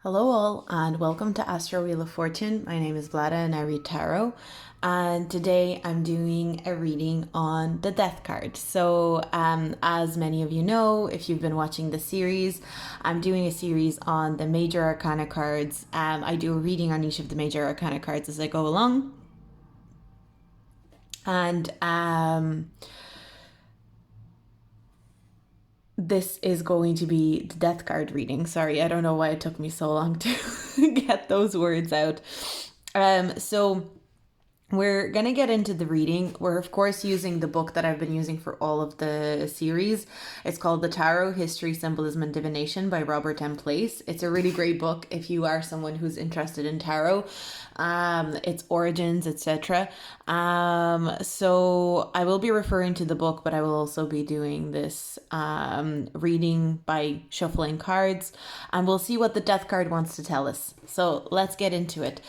Hello all and welcome to Astro Wheel of Fortune. My name is Vlada and I read tarot. And today I'm doing a reading on the Death card. So as many of you know, if you've been watching the series, I'm doing a series on the major arcana cards. I do a reading on each of the major arcana cards as I go along. And this is going to be the Death card reading. Sorry, I don't know why it took me so long to get those words out. So we're going to get into the reading. We're, of course, using the book that I've been using for all of the series. It's called The Tarot, History, Symbolism, and Divination by Robert M. Place. It's a really great book if you are someone who's interested in tarot, its origins, etc. So I will be referring to the book, but I will also be doing this reading by shuffling cards, and we'll see what the Death card wants to tell us. So let's get into it.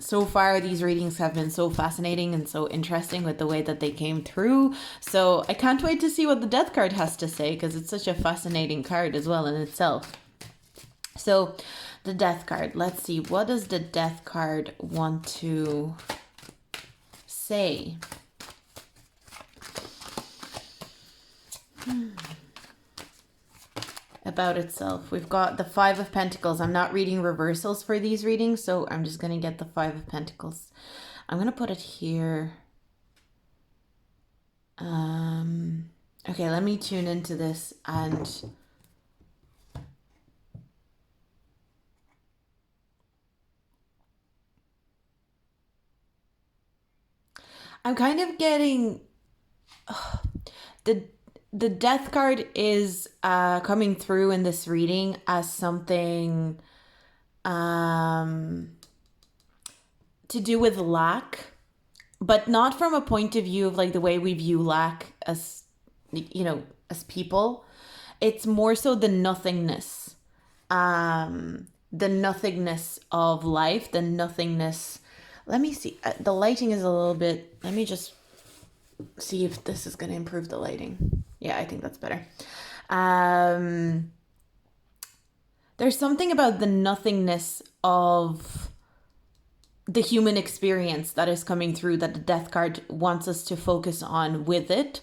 So far, these readings have been so fascinating and so interesting with the way that they came through. So I can't wait to see what the Death card has to say, because it's such a fascinating card as well in itself. So the Death card, let's see, what does the Death card want to say? About itself. We've got the Five of Pentacles. I'm not reading reversals for these readings, so I'm just going to get the Five of Pentacles. I'm going to put it here. Okay, let me tune into this and I'm kind of getting the Death card is coming through in this reading as something to do with lack, but not from a point of view of like the way we view lack as, you know, as people. It's more so the nothingness, the nothingness of life, the nothingness. Let me see. The lighting is a little bit, let me just see if this is going to improve the lighting. Yeah, I think that's better. There's something about the nothingness of the human experience that is coming through that the Death card wants us to focus on with it.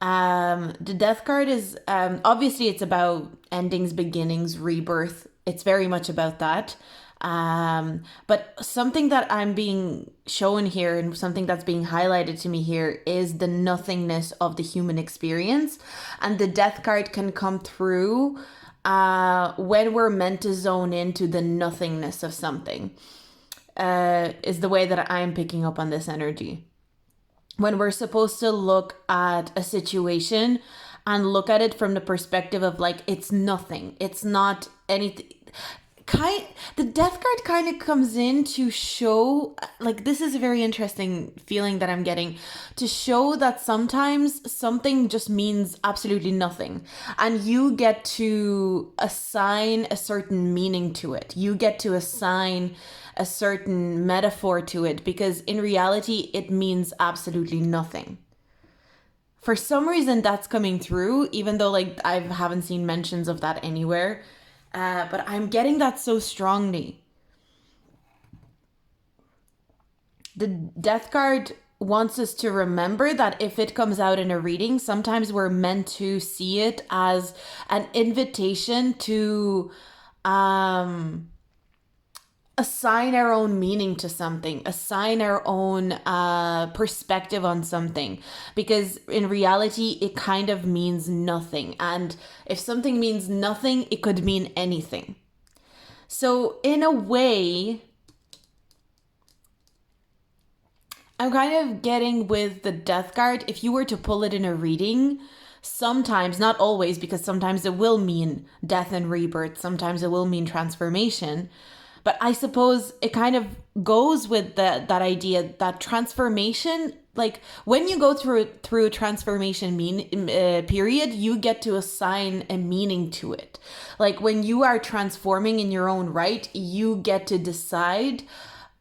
The Death card is, obviously it's about endings, beginnings, rebirth. It's very much about that. But something that I'm being shown here and something that's being highlighted to me here is the nothingness of the human experience. And the Death card can come through when we're meant to zone into the nothingness of something, is the way that I'm picking up on this energy. When we're supposed to look at a situation and look at it from the perspective of like, it's nothing, it's not anything. The Death card kind of comes in to show, like, this is a very interesting feeling that I'm getting, to show that sometimes something just means absolutely nothing, and you get to assign a certain meaning to it. You get to assign a certain metaphor to it, because in reality it means absolutely nothing. For some reason that's coming through, even though like I haven't seen mentions of that anywhere. But I'm getting that so strongly. The Death card wants us to remember that if it comes out in a reading, sometimes we're meant to see it as an invitation to assign our own meaning to something, assign our own perspective on something, because in reality it kind of means nothing. And if something means nothing, it could mean anything. So in a way, I'm kind of getting with the Death card, if you were to pull it in a reading, sometimes, not always, because sometimes it will mean death and rebirth, sometimes it will mean transformation. But I suppose it kind of goes with that idea that transformation, like when you go through a transformation period, you get to assign a meaning to it. Like when you are transforming in your own right, you get to decide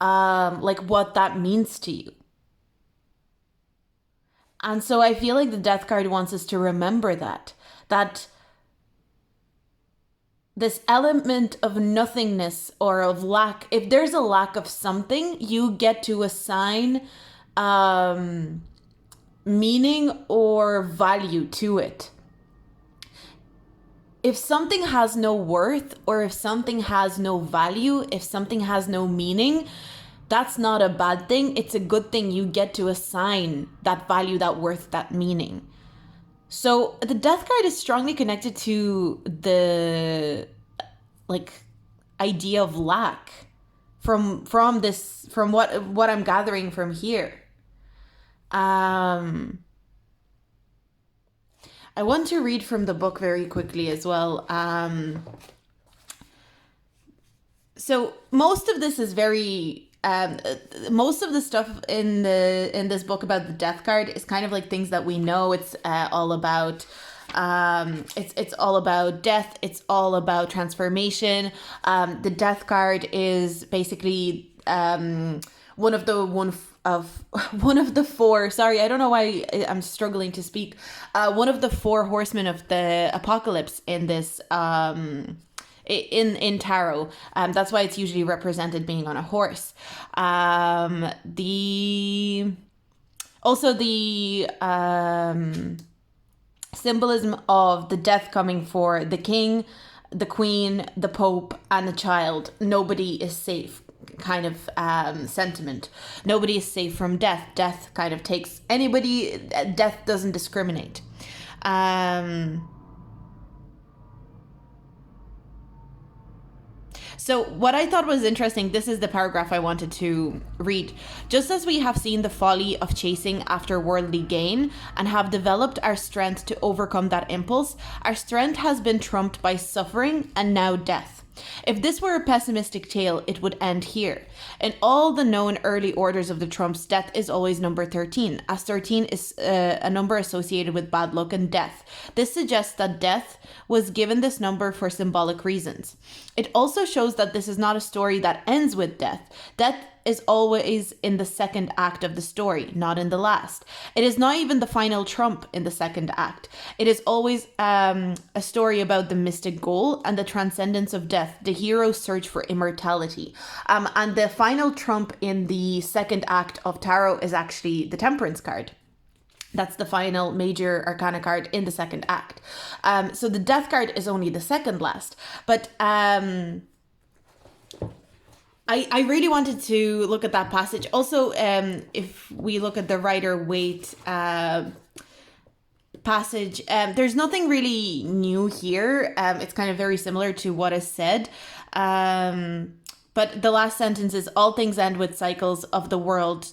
like what that means to you. And so I feel like the Death card wants us to remember that this element of nothingness or of lack. If there's a lack of something, you get to assign meaning or value to it. If something has no worth, or if something has no value, if something has no meaning, that's not a bad thing. It's a good thing. You get to assign that value, that worth, that meaning. So the death card is strongly connected to the idea of lack from what I'm gathering from here. I want to read from the book very quickly as well. So most of this is very most of the stuff in this book about the death card is kind of like things that we know. It's all about it's all about death. It's all about transformation. The death card is basically one of the four. Sorry, I don't know why I'm struggling to speak. One of the four horsemen of the apocalypse in this in tarot. That's why it's usually represented being on a horse. The symbolism of the death coming for the king, the queen, the pope, and the child. Nobody is safe kind of sentiment. Nobody is safe from death. Death kind of takes anybody. Death doesn't discriminate. So what I thought was interesting, this is the paragraph I wanted to read. Just as we have seen the folly of chasing after worldly gain and have developed our strength to overcome that impulse, our strength has been trumped by suffering and now death. If this were a pessimistic tale, it would end here. In all the known early orders of the trumps, death is always number 13, as 13 is a number associated with bad luck and death. This suggests that death was given this number for symbolic reasons. It also shows that this is not a story that ends with death. Death is always in the second act of the story, not in the last. It is not even the final trump in the second act. It is always a story about the mystic goal and the transcendence of death, the hero's search for immortality. And the final trump in the second act of tarot is actually the Temperance card. That's the final major arcana card in the second act. So the death card is only the second last. But I really wanted to look at that passage. Also, if we look at the Rider-Waite passage, there's nothing really new here. It's kind of very similar to what is said. But the last sentence is, all things end with cycles of the world.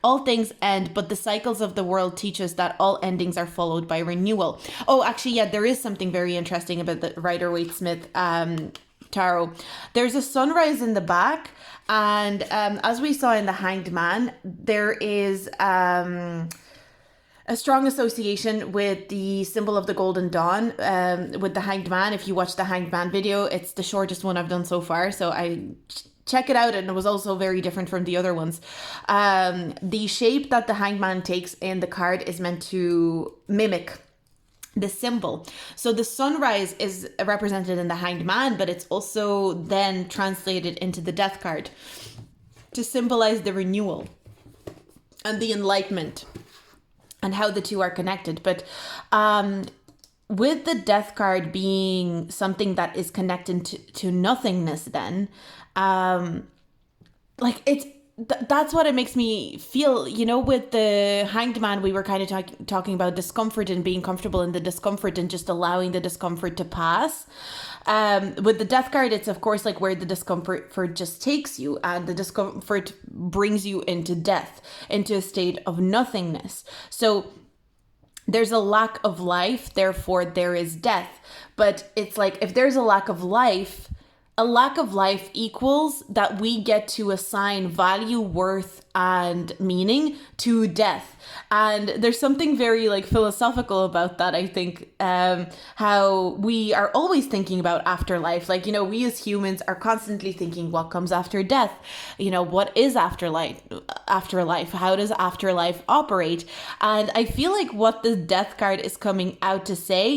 All things end, but the cycles of the world teach us that all endings are followed by renewal. Oh, actually, yeah, there is something very interesting about the Rider-Waite-Smith tarot. There's a sunrise in the back, and as we saw in the Hanged Man, there is a strong association with the symbol of the Golden Dawn, with the Hanged Man. If you watch the Hanged Man video, it's the shortest one I've done so far, so I check it out, and it was also very different from the other ones. The shape that the Hanged Man takes in the card is meant to mimic the symbol. So the sunrise is represented in the Hanged Man, but it's also then translated into the Death card to symbolize the renewal and the enlightenment and how the two are connected. But with the Death card being something that is connected to nothingness, then that's what it makes me feel. You know, with the Hanged Man, we were kind of talking about discomfort and being comfortable in the discomfort and just allowing the discomfort to pass. With the Death card, it's of course like where the discomfort just takes you, and the discomfort brings you into death, into a state of nothingness. So there's a lack of life, therefore there is death. But it's like, if there's a lack of life equals that we get to assign value, worth, and meaning to death. And there's something very like philosophical about that, I think, how we are always thinking about afterlife. Like, you know, we as humans are constantly thinking, what comes after death? You know, what is afterlife? How does afterlife operate? And I feel like what the Death card is coming out to say,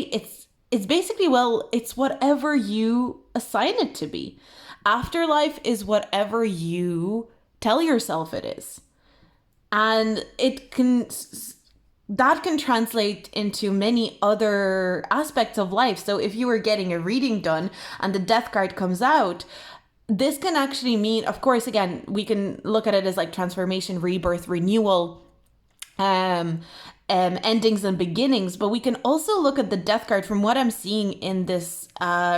it's basically, well, it's whatever you assign it to be. Afterlife is whatever you tell yourself it is. And that can translate into many other aspects of life. So if you were getting a reading done and the death card comes out, this can actually mean, of course, again, we can look at it as like transformation, rebirth, renewal, um, endings and beginnings, but we can also look at the death card. From what I'm seeing in this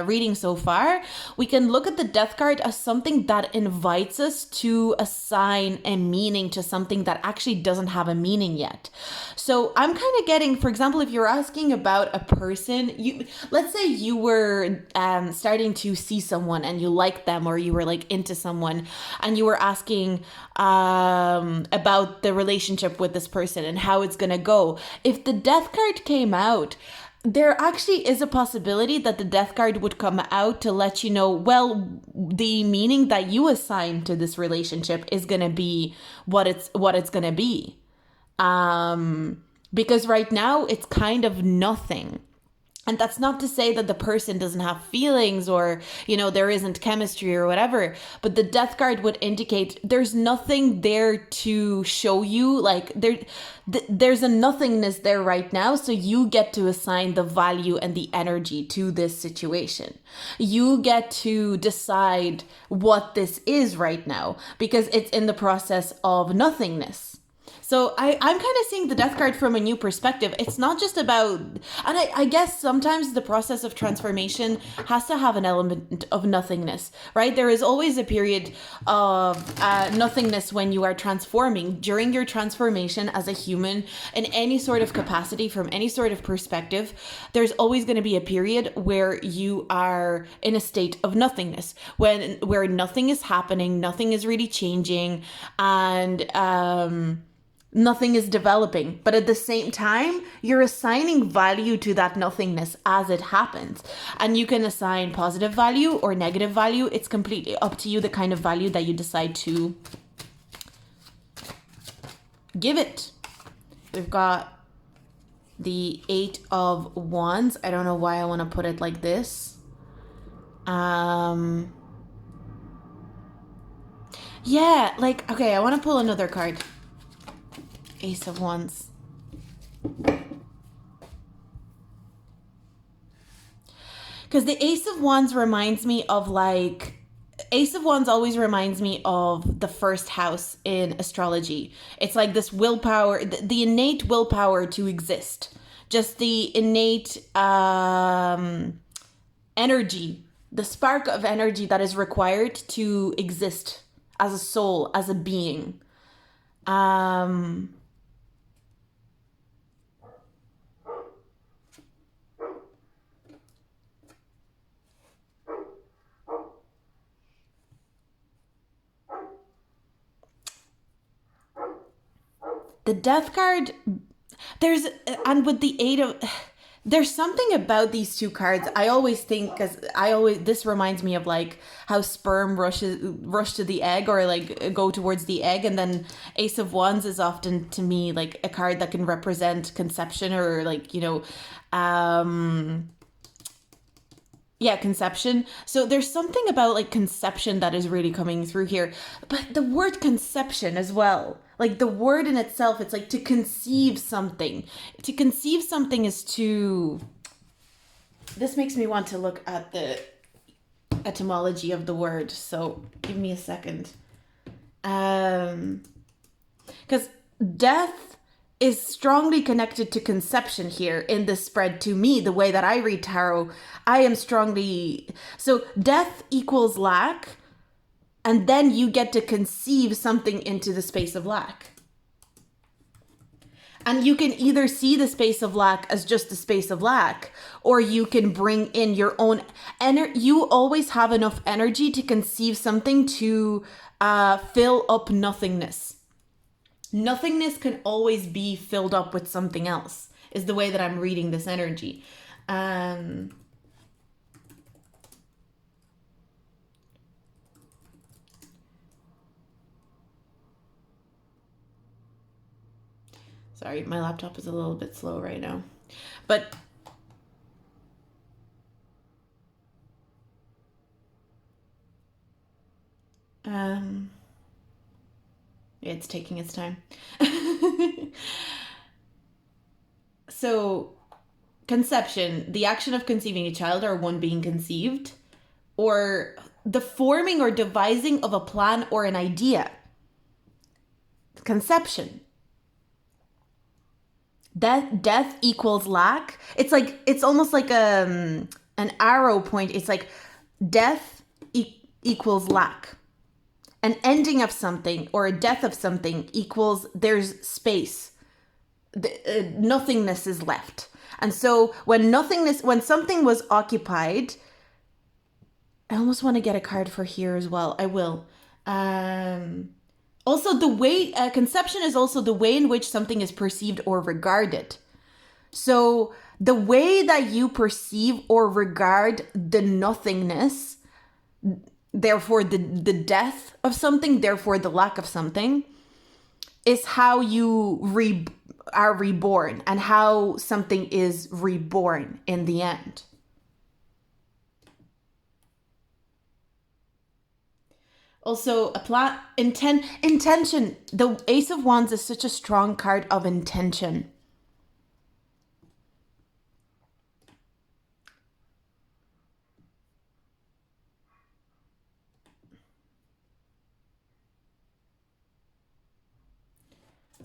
reading so far, we can look at the death card as something that invites us to assign a meaning to something that actually doesn't have a meaning yet. So I'm kind of getting, for example, if you're asking about a person, let's say you were starting to see someone and you liked them, or you were like into someone, and you were asking about the relationship with this person and how it's gonna go. If the death card came out, there actually is a possibility that the death card would come out to let you know, well, the meaning that you assign to this relationship is gonna be what it's gonna be. Because right now it's kind of nothing. And that's not to say that the person doesn't have feelings, or, there isn't chemistry or whatever. But the death card would indicate there's nothing there to show you. Like there's a nothingness there right now. So you get to assign the value and the energy to this situation. You get to decide what this is right now, because it's in the process of nothingness. So I'm kind of seeing the death card from a new perspective. It's not just about, and I guess sometimes the process of transformation has to have an element of nothingness, right? There is always a period of nothingness when you are transforming. During your transformation as a human, in any sort of capacity, from any sort of perspective, there's always going to be a period where you are in a state of nothingness, where nothing is happening, nothing is really changing, and nothing is developing. But at the same time, you're assigning value to that nothingness as it happens. And you can assign positive value or negative value. It's completely up to you, the kind of value that you decide to give it. We've got the 8 of Wands. I don't know why I want to put it like this. Yeah, like, okay, I want to pull another card. Ace of Wands. Because the Ace of Wands reminds me of Ace of Wands always reminds me of the first house in astrology. It's like this willpower, the innate willpower to exist. Just the innate energy, the spark of energy that is required to exist as a soul, as a being. The death card, with the 8 of, there's something about these two cards. I always think, this reminds me of like how sperm rush to the egg, or like go towards the egg. And then Ace of Wands is often to me like a card that can represent conception, or like, conception. So there's something about like conception that is really coming through here. But the word conception as well, like the word in itself, it's like to conceive something. To conceive something is to... This makes me want to look at the etymology of the word. So give me a second. Because death is strongly connected to conception here in this spread. To me, the way that I read tarot, I am strongly... So death equals lack, and then you get to conceive something into the space of lack. And you can either see the space of lack as just the space of lack, or you can bring in your own energy. You always have enough energy to conceive something to fill up nothingness. Nothingness can always be filled up with something else, is the way that I'm reading this energy. Sorry, my laptop is a little bit slow right now. But Um, it's taking its time. So, conception, the action of conceiving a child or one being conceived, or the forming or devising of a plan or an idea. Conception. Death equals lack. It's almost like an arrow point. It's like death equals lack. An ending of something or a death of something equals there's space. Nothingness is left. And so when something was occupied, I almost want to get a card for here as well. I will. Also, the way conception is also the way in which something is perceived or regarded. So the way that you perceive or regard the nothingness, therefore the death of something, therefore the lack of something, is how you are reborn and how something is reborn in the end. Also, intention. The Ace of Wands is such a strong card of intention.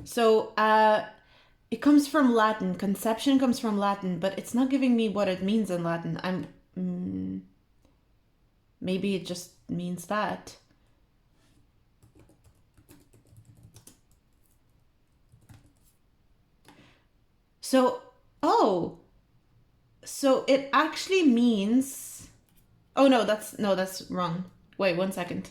So, it comes from Latin. Conception comes from Latin, but it's not giving me what it means in Latin. Maybe it just means that. So, so it actually means. Oh no, that's wrong. Wait, 1 second.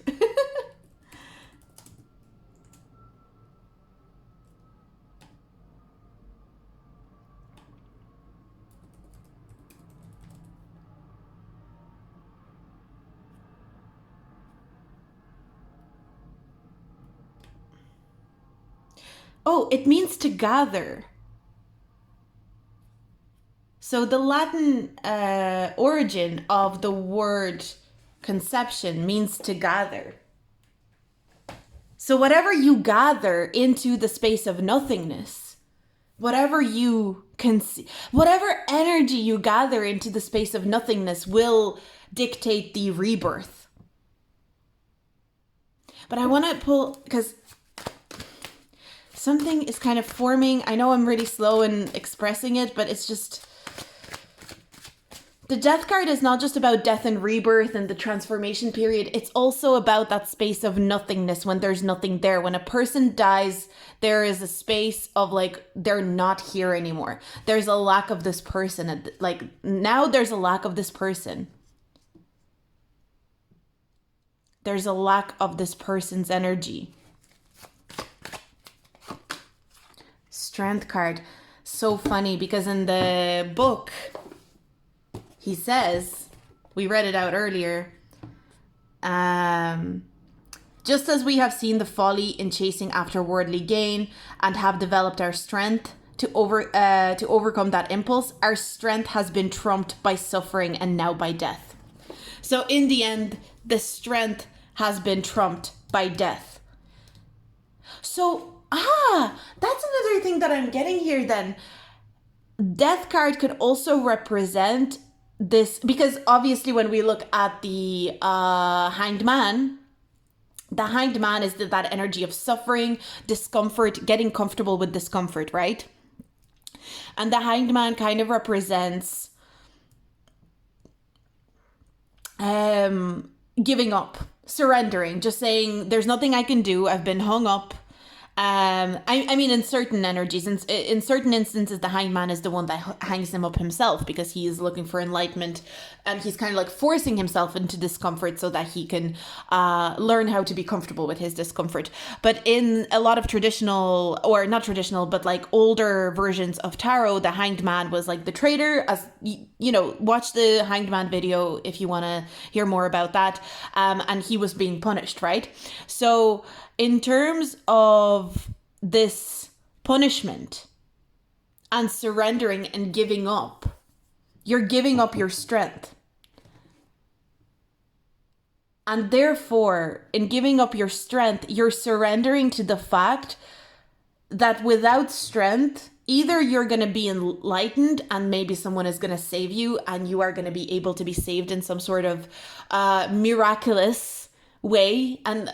Oh, it means to gather. So the Latin origin of the word conception means to gather. So whatever you gather into the space of nothingness, whatever energy you gather into the space of nothingness will dictate the rebirth. But I want to pull, because something is kind of forming. I know I'm really slow in expressing it, but it's just... The death card is not just about death and rebirth and the transformation period. It's also about that space of nothingness when there's nothing there. When a person dies, there is a space of like, they're not here anymore. There's a lack of this person. Like now there's a lack of this person. There's a lack of this person's energy. Strength card. So funny because in the book... He says, we read it out earlier, just as we have seen the folly in chasing after worldly gain and have developed our strength to overcome that impulse, our strength has been trumped by suffering and now by death. So in the end, the strength has been trumped by death. So, that's another thing that I'm getting here then. Death card could also represent this, because obviously when we look at the Hanged Man, the Hanged Man is that energy of suffering, discomfort, getting comfortable with discomfort, right? And the Hanged Man kind of represents giving up, surrendering, just saying there's nothing I can do, I've been hung up. I mean, in certain energies, in certain instances, the Hanged Man is the one that hangs him up himself because he is looking for enlightenment and he's kind of like forcing himself into discomfort so that he can learn how to be comfortable with his discomfort. But in a lot of traditional, or not traditional, but like older versions of tarot, the Hanged Man was like the traitor. As you know, watch the Hanged Man video if you want to hear more about that. And he was being punished, right? So in terms of this punishment and surrendering and giving up, you're giving up your strength. And therefore, in giving up your strength, you're surrendering to the fact that without strength, either you're going to be enlightened and maybe someone is going to save you and you are going to be able to be saved in some sort of miraculous way. And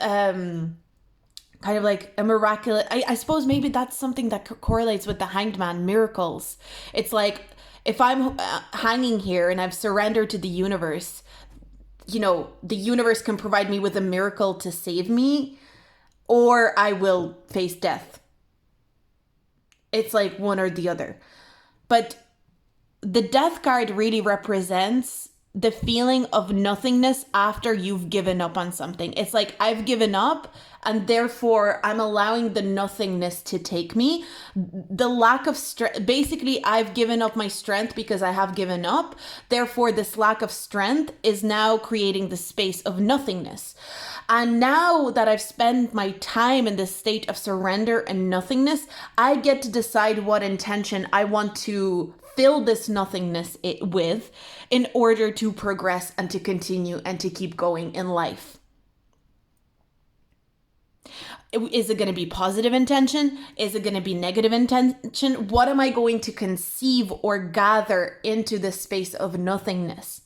kind of like a miraculous, I suppose maybe that's something that correlates with the Hanged Man, miracles. It's like, if I'm hanging here and I've surrendered to the universe, you know, the universe can provide me with a miracle to save me, or I will face death. It's like one or the other. But the death card really represents the feeling of nothingness after you've given up on something. It's like, I've given up and therefore I'm allowing the nothingness to take me. The lack of strength, basically I've given up my strength because I have given up. Therefore, this lack of strength is now creating the space of nothingness. And now that I've spent my time in this state of surrender and nothingness, I get to decide what intention I want to fill this nothingness with in order to progress and to continue and to keep going in life. Is it going to be positive intention? Is it going to be negative intention? What am I going to conceive or gather into the space of nothingness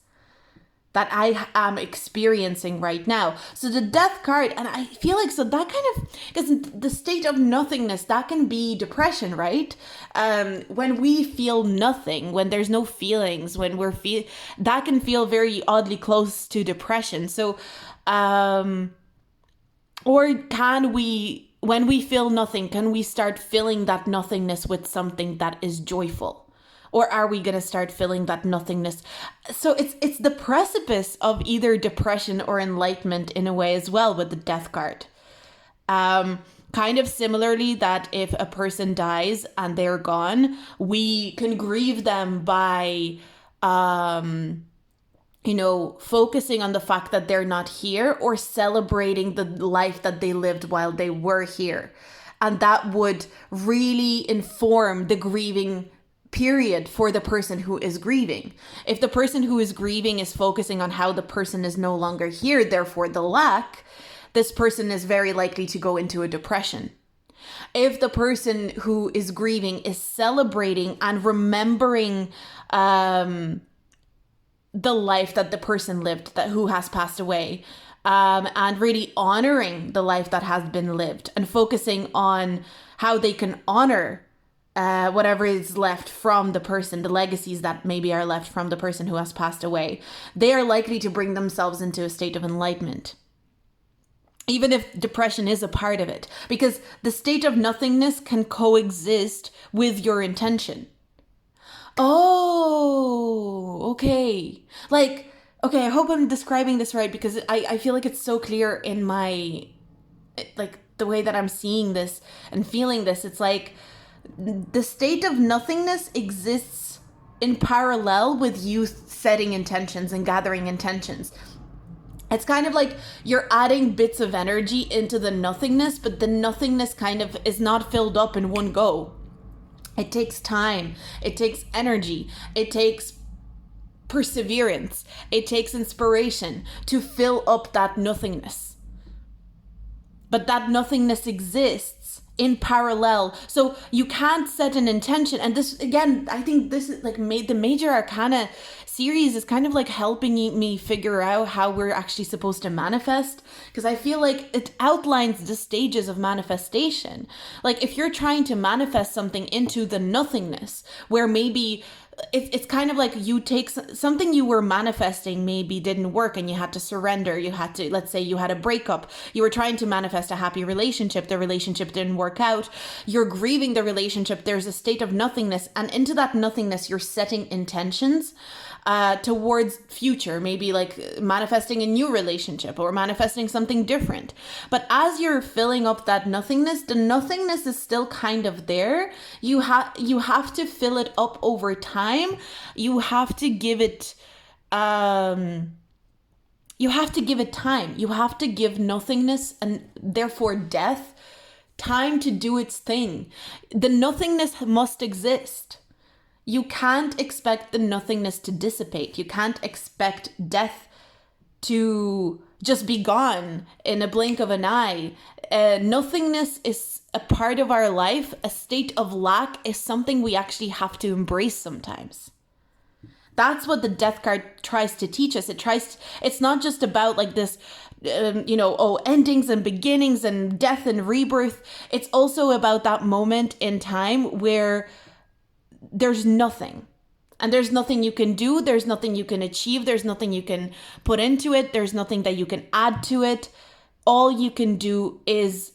that I am experiencing right now? So the death card, and I feel like, so that kind of, because the state of nothingness, that can be depression, right? When we feel nothing, when there's no feelings, when that can feel very oddly close to depression. So, or can we, when we feel nothing, can we start filling that nothingness with something that is joyful? Or are we going to start filling that nothingness? So it's the precipice of either depression or enlightenment in a way as well with the death card. Kind of similarly, that if a person dies and they're gone, we can grieve them by, focusing on the fact that they're not here, or celebrating the life that they lived while they were here. And that would really inform the grieving period for the person who is grieving. If the person who is grieving is focusing on how the person is no longer here, therefore the lack, this person is very likely to go into a depression. If the person who is grieving is celebrating and remembering the life that the person lived, who has passed away, and really honoring the life that has been lived and focusing on how they can honor whatever is left from the person, the legacies that maybe are left from the person who has passed away, they are likely to bring themselves into a state of enlightenment. Even if depression is a part of it, because the state of nothingness can coexist with your intention. Oh, okay. Like, okay, I hope I'm describing this right, because I feel like it's so clear in my, like, the way that I'm seeing this and feeling this. It's like the state of nothingness exists in parallel with you setting intentions and gathering intentions. It's kind of like you're adding bits of energy into the nothingness, but the nothingness kind of is not filled up in one go. It takes time. It takes energy. It takes perseverance. It takes inspiration to fill up that nothingness. But that nothingness exists in parallel. So you can't set an intention. And this, again, I think this is like the Major Arcana series is kind of like helping me figure out how we're actually supposed to manifest, because I feel like it outlines the stages of manifestation. Like if you're trying to manifest something into the nothingness, where maybe it's kind of like you take something you were manifesting, maybe didn't work and you had to surrender. You had to, let's say you had a breakup. You were trying to manifest a happy relationship. The relationship didn't work out. You're grieving the relationship. There's a state of nothingness. And into that nothingness, you're setting intentions towards future, maybe like manifesting a new relationship or manifesting something different. But as you're filling up that nothingness, the nothingness is still kind of there. You have to fill it up over time. You have to give it time. You have to give nothingness, and therefore death, time to do its thing. The nothingness must exist. You can't expect the nothingness to dissipate. You can't expect death to just be gone in a blink of an eye. Nothingness is a part of our life. A state of lack is something we actually have to embrace sometimes. That's what the death card tries to teach us. It's not just about like this, endings and beginnings and death and rebirth. It's also about that moment in time where there's nothing. And there's nothing you can do. There's nothing you can achieve. There's nothing you can put into it. There's nothing that you can add to it. All you can do is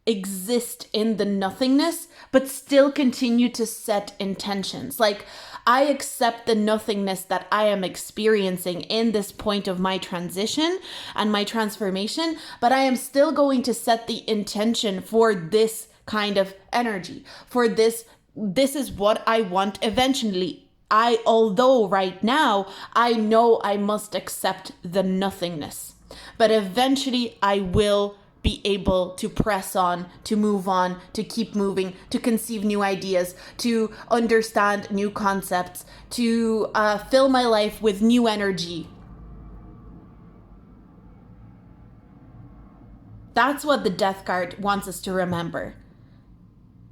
exist in the nothingness, but still continue to set intentions. Like, I accept the nothingness that I am experiencing in this point of my transition and my transformation, but I am still going to set the intention for this kind of energy, for this is what I want eventually. Although right now, I know I must accept the nothingness, but eventually I will be able to press on, to move on, to keep moving, to conceive new ideas, to understand new concepts, to fill my life with new energy. That's what the death card wants us to remember.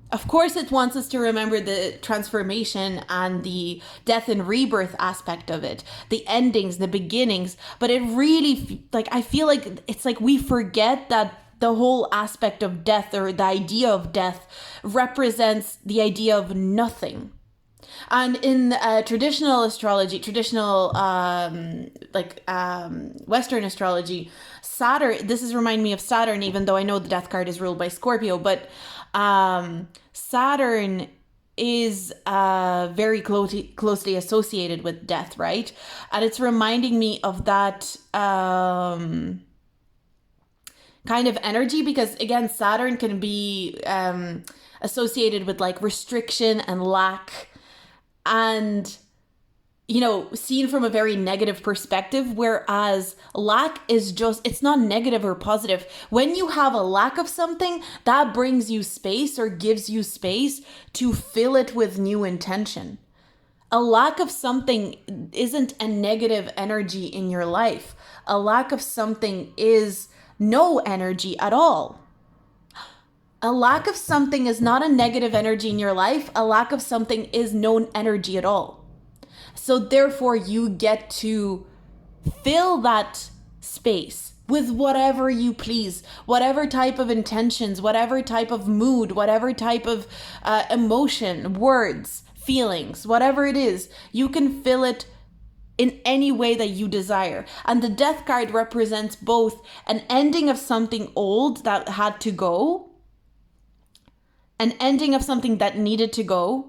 Of course, it wants us to remember the transformation and the death and rebirth aspect of it, the endings, the beginnings, but it really, I feel like it's like we forget that the whole aspect of death, or the idea of death, represents the idea of nothing. And in traditional astrology, Western astrology, Saturn, this is reminding me of Saturn, even though I know the death card is ruled by Scorpio, but Saturn is very closely associated with death, right? And it's reminding me of that kind of energy, because again, Saturn can be associated with like restriction and lack, and seen from a very negative perspective, whereas lack is just, it's not negative or positive. When you have a lack of something, that brings you space, or gives you space to fill it with new intention. A lack of something isn't a negative energy in your life. A lack of something is no energy at all. A lack of something is not a negative energy in your life. A lack of something is no energy at all. So therefore, you get to fill that space with whatever you please, whatever type of intentions, whatever type of mood, whatever type of emotion, words, feelings, whatever it is, you can fill it in any way that you desire. And the death card represents both an ending of something old that had to go, an ending of something that needed to go,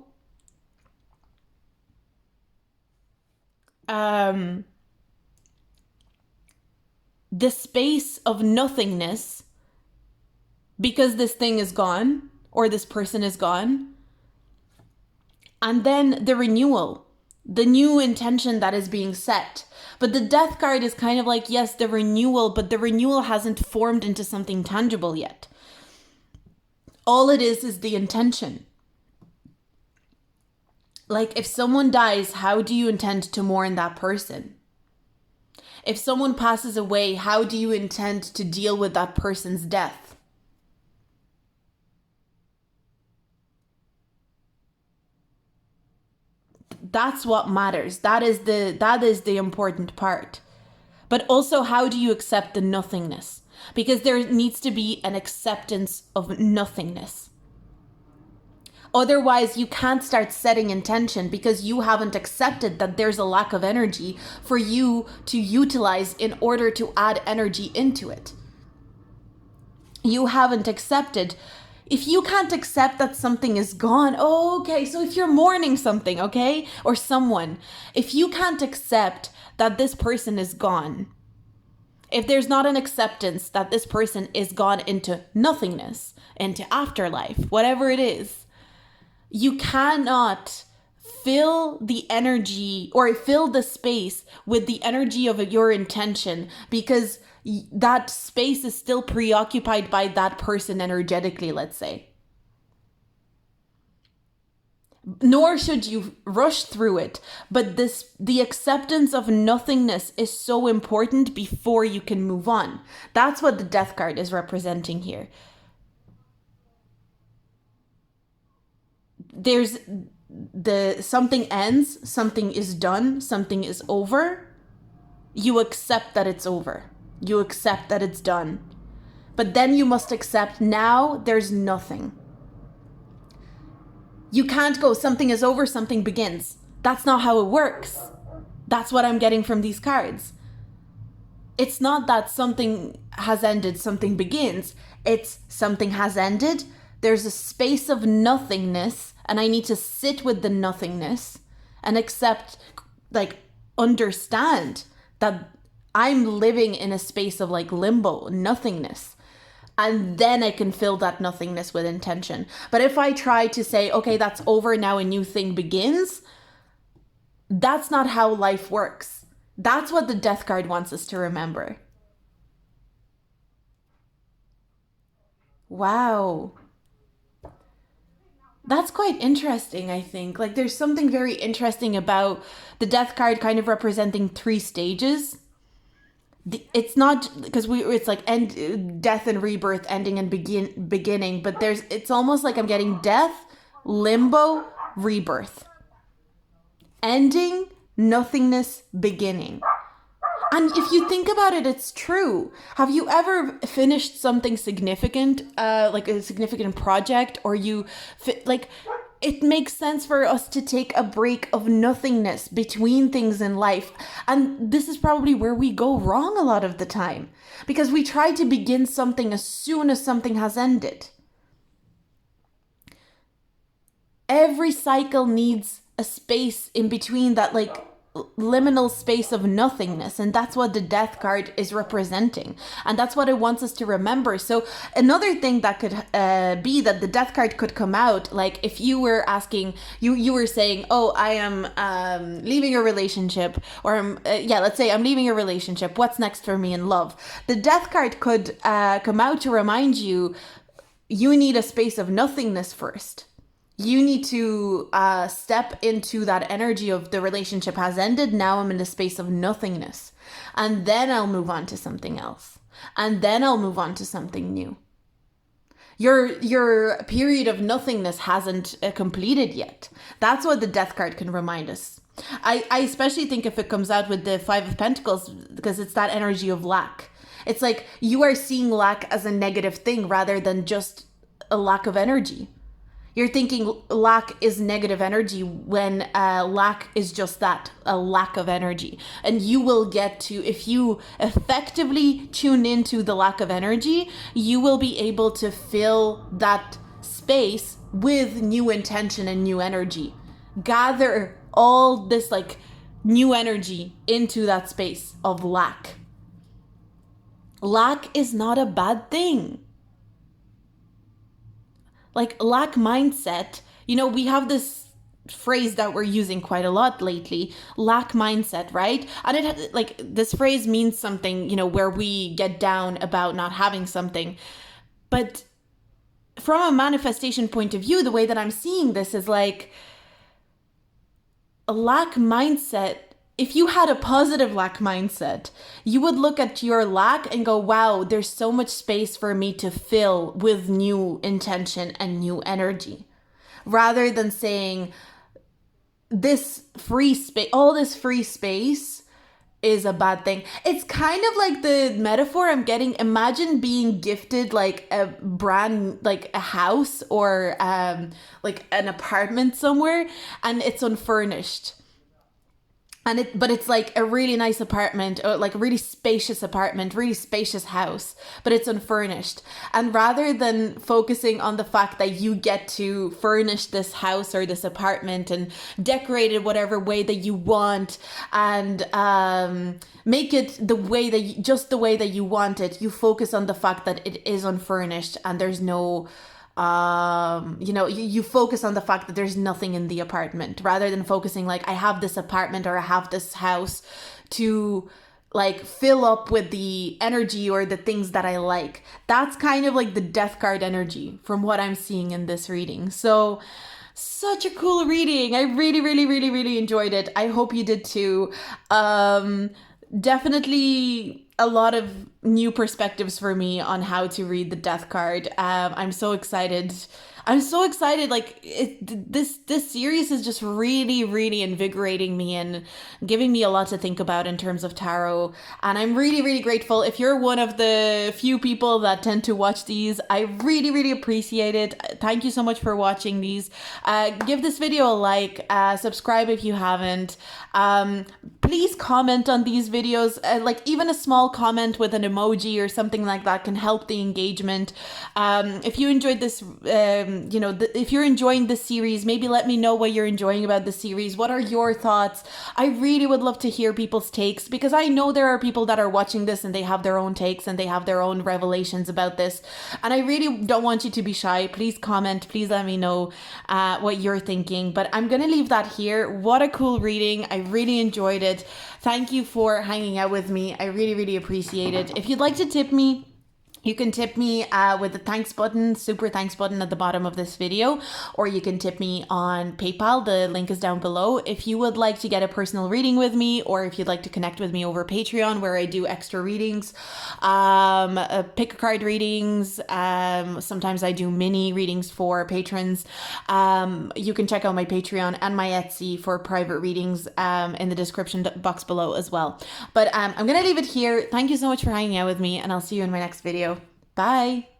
the space of nothingness, because this thing is gone, or this person is gone, and then the renewal, the new intention that is being set. But the death card is kind of like, yes, the renewal, but the renewal hasn't formed into something tangible yet. All it is the intention. Like, if someone dies, how do you intend to mourn that person? If someone passes away, how do you intend to deal with that person's death? That's what matters. That is the important part. But also, how do you accept the nothingness? Because there needs to be an acceptance of nothingness. Otherwise, you can't start setting intention, because you haven't accepted that there's a lack of energy for you to utilize in order to add energy into it. You haven't accepted. If you can't accept that something is gone, okay, so if you're mourning something, okay, or someone, if you can't accept that this person is gone, if there's not an acceptance that this person is gone into nothingness, into afterlife, whatever it is, you cannot fill the energy, or fill the space with the energy of your intention, because that space is still preoccupied by that person energetically, let's say. nor should you rush through it. But the acceptance of nothingness is so important before you can move on. That's what the death card is representing here. There's something ends, something is done, something is over. You accept that it's over. You accept that it's done. But then you must accept now there's nothing. You can't go, something is over, something begins. That's not how it works. That's what I'm getting from these cards. It's not that something has ended, something begins. It's something has ended. There's a space of nothingness, and I need to sit with the nothingness and accept, like, understand that I'm living in a space of like limbo, nothingness. And then I can fill that nothingness with intention. But if I try to say, okay, that's over, now a new thing begins, that's not how life works. That's what the death card wants us to remember. Wow. That's quite interesting, I think. Like, there's something very interesting about the death card kind of representing 3 stages. It's not because it's like death and rebirth, ending and beginning, but it's almost like I'm getting death, limbo, rebirth, ending, nothingness, beginning. And if you think about it, it's true. Have you ever finished something significant, like a significant project, or it makes sense for us to take a break of nothingness between things in life. And this is probably where we go wrong a lot of the time, because we try to begin something as soon as something has ended. Every cycle needs a space in between, that like liminal space of nothingness, and that's what the death card is representing, and that's what it wants us to remember. So another thing that could be that the death card could come out, like if you were asking, you were saying, oh, I am leaving a relationship, or let's say I'm leaving a relationship, what's next for me in love? The death card could come out to remind you, you need a space of nothingness first. You need to step into that energy of the relationship has ended. Now I'm in a space of nothingness. And then I'll move on to something else. And then I'll move on to something new. Your period of nothingness hasn't completed yet. That's what the death card can remind us. I especially think if it comes out with the 5 of Pentacles, because it's that energy of lack. It's like you are seeing lack as a negative thing rather than just a lack of energy. You're thinking lack is negative energy when lack is just that, a lack of energy. And you will get to, if you effectively tune into the lack of energy, you will be able to fill that space with new intention and new energy. Gather all this like new energy into that space of lack. Lack is not a bad thing. Like lack mindset, we have this phrase that we're using quite a lot lately, lack mindset, right? And this phrase means something, where we get down about not having something. But from a manifestation point of view, the way that I'm seeing this is like a lack mindset. If you had a positive lack mindset, you would look at your lack and go, wow, there's so much space for me to fill with new intention and new energy. Rather than saying this free space, all this free space is a bad thing. It's kind of like the metaphor I'm getting. Imagine being gifted like a house or like an apartment somewhere, and it's unfurnished. But it's like a really nice apartment, or like a really spacious apartment, really spacious house, but it's unfurnished. And rather than focusing on the fact that you get to furnish this house or this apartment and decorate it whatever way that you want, and make it the way that you want it, you focus on the fact that it is unfurnished and there's no you focus on the fact that there's nothing in the apartment, rather than focusing like, I have this apartment or I have this house to like fill up with the energy or the things that I like. That's kind of like the death card energy from what I'm seeing in this reading. So Such a cool reading. I really, really, really, really enjoyed it. I hope you did too. Um, Definitely a lot of new perspectives for me on how to read the death card. I'm so excited. I'm so excited. Like this series is just really, really invigorating me and giving me a lot to think about in terms of tarot. And I'm really, really grateful. If you're one of the few people that tend to watch these, I really, really appreciate it. Thank you so much for watching these. Give this video a like. Subscribe if you haven't. Please comment on these videos. Like even a small comment with an emoji or something like that can help the engagement. If you enjoyed this, if you're enjoying this series, maybe let me know what you're enjoying about the series. What are your thoughts? I really would love to hear people's takes, because I know there are people that are watching this and they have their own takes and they have their own revelations about this. And I really don't want you to be shy. Please comment. Please let me know what you're thinking. But I'm going to leave that here. What a cool reading. I really enjoyed it. Thank you for hanging out with me. I really, really appreciate it. If you'd like to tip me, you can tip me with the thanks button, super thanks button at the bottom of this video, or you can tip me on PayPal. The link is down below. If you would like to get a personal reading with me, or if you'd like to connect with me over Patreon, where I do extra readings, pick a card readings, sometimes I do mini readings for patrons. You can check out my Patreon and my Etsy for private readings in the description box below as well. But I'm going to leave it here. Thank you so much for hanging out with me, and I'll see you in my next video. Bye.